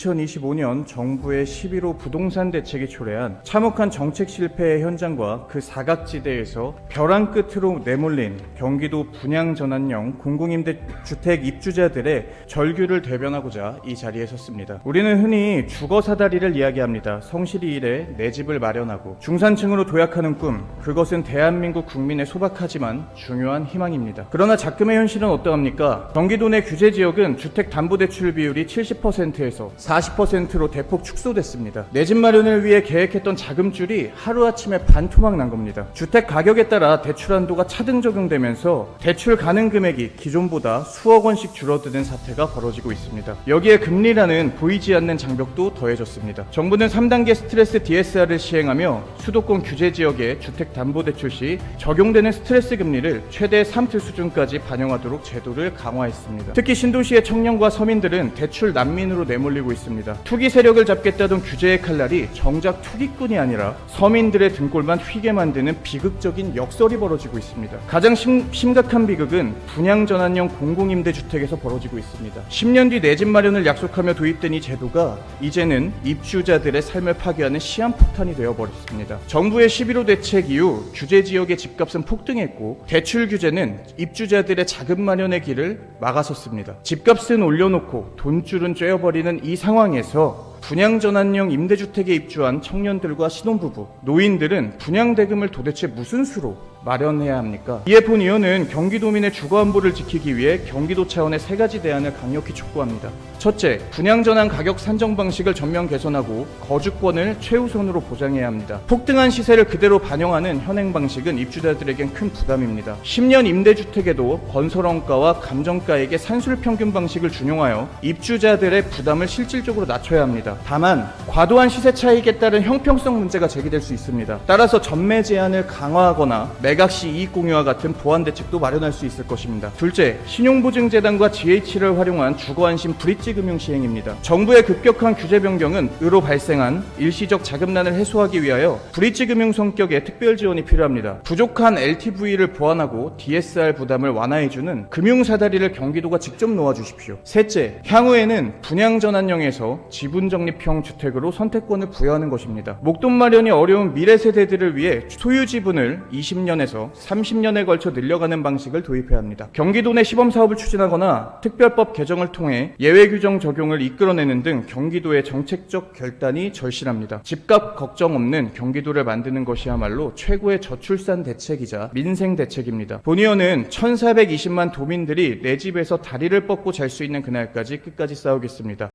2025년 정부의 11호 부동산 대책이 초래한 참혹한 정책 실패의 현장과 그 사각지대에서 벼랑 끝으로 내몰린 경기도 분양 전환형 공공임대주택 입주자들의 절규를 대변하고자 이 자리에 섰습니다. 우리는 흔히 주거 사다리를 이야기합니다. 성실히 일해 내 집을 마련하고 중산층으로 도약하는 꿈, 그것은 대한민국 국민의 소박하지만 중요한 희망입니다. 그러나 작금의 현실은 어떠합니까? 경기도 내 규제 지역은 주택담보대출 비율이 70%에서 40%로 대폭 축소됐습니다. 내 집 마련을 위해 계획했던 자금줄이 하루아침에 반토막 난 겁니다. 주택 가격에 따라 대출 한도가 차등 적용되면서 대출 가능 금액이 기존보다 수억 원씩 줄어드는 사태가 벌어지고 있습니다. 여기에 금리라는 보이지 않는 장벽도 더해졌습니다. 정부는 3단계 스트레스 DSR을 시행하며 수도권 규제 지역의 주택담보대출 시 적용되는 스트레스 금리를 최대 3틀 수준까지 반영하도록 제도를 강화했습니다. 특히 신도시의 청년과 서민들은 대출 난민으로 내몰리고 있습니다. 투기 세력을 잡겠다던 규제의 칼날이 정작 투기꾼이 아니라 서민들의 등골만 휘게 만드는 비극적인 역설이 벌어지고 있습니다. 가장 심각한 비극은 분양 전환형 공공임대주택에서 벌어지고 있습니다. 10년 뒤 내 집 마련을 약속하며 도입된 이 제도가 이제는 입주자들의 삶을 파괴하는 시한폭탄이 되어버렸습니다. 정부의 11호 대책 이후 규제 지역의 집값은 폭등했고 대출 규제는 입주자들의 자금 마련의 길을 막아섰습니다. 집값은 올려놓고 돈줄은 쬐어버리는 이 상황에서 분양전환형 임대주택에 입주한 청년들과 신혼부부, 노인들은 분양대금을 도대체 무슨 수로 마련해야 합니까? 이에 본 의원은 경기도민의 주거안보를 지키기 위해 경기도 차원의 3가지 대안을 강력히 촉구합니다. 첫째, 분양전환 가격 산정 방식을 전면 개선하고 거주권을 최우선으로 보장해야 합니다. 폭등한 시세를 그대로 반영하는 현행 방식은 입주자들에겐 큰 부담입니다. 10년 임대주택에도 건설원가와 감정가액의 산술평균 방식을 준용하여 입주자들의 부담을 실질적으로 낮춰야 합니다. 다만 과도한 시세 차익에 따른 형평성 문제가 제기될 수 있습니다. 따라서 전매 제한을 강화하거나 매각 시 이익 공유와 같은 보완 대책도 마련할 수 있을 것입니다. 둘째, 신용보증재단과 GH를 활용한 주거안심 브릿지 금융 시행입니다. 정부의 급격한 규제 변경은 으로 발생한 일시적 자금난을 해소하기 위하여 브릿지 금융 성격의 특별 지원이 필요합니다. 부족한 LTV를 보완하고 DSR 부담을 완화해주는 금융 사다리를 경기도가 직접 놓아주십시오. 셋째, 향후에는 분양전환형에서 지분적립형 주택으로 선택권을 부여하는 것입니다. 목돈 마련이 어려운 미래 세대들을 위해 소유 지분을 20년에서 30년에 걸쳐 늘려가는 방식을 도입해야 합니다. 경기도 내 시범사업을 추진하거나 특별법 개정을 통해 예외 규정 적용을 이끌어내는 등 경기도의 정책적 결단이 절실합니다. 집값 걱정 없는 경기도를 만드는 것이야말로 최고의 저출산 대책이자 민생 대책입니다. 본 의원은 1420만 도민들이 내 집에서 다리를 뻗고 잘 수 있는 그날까지 끝까지 싸우겠습니다.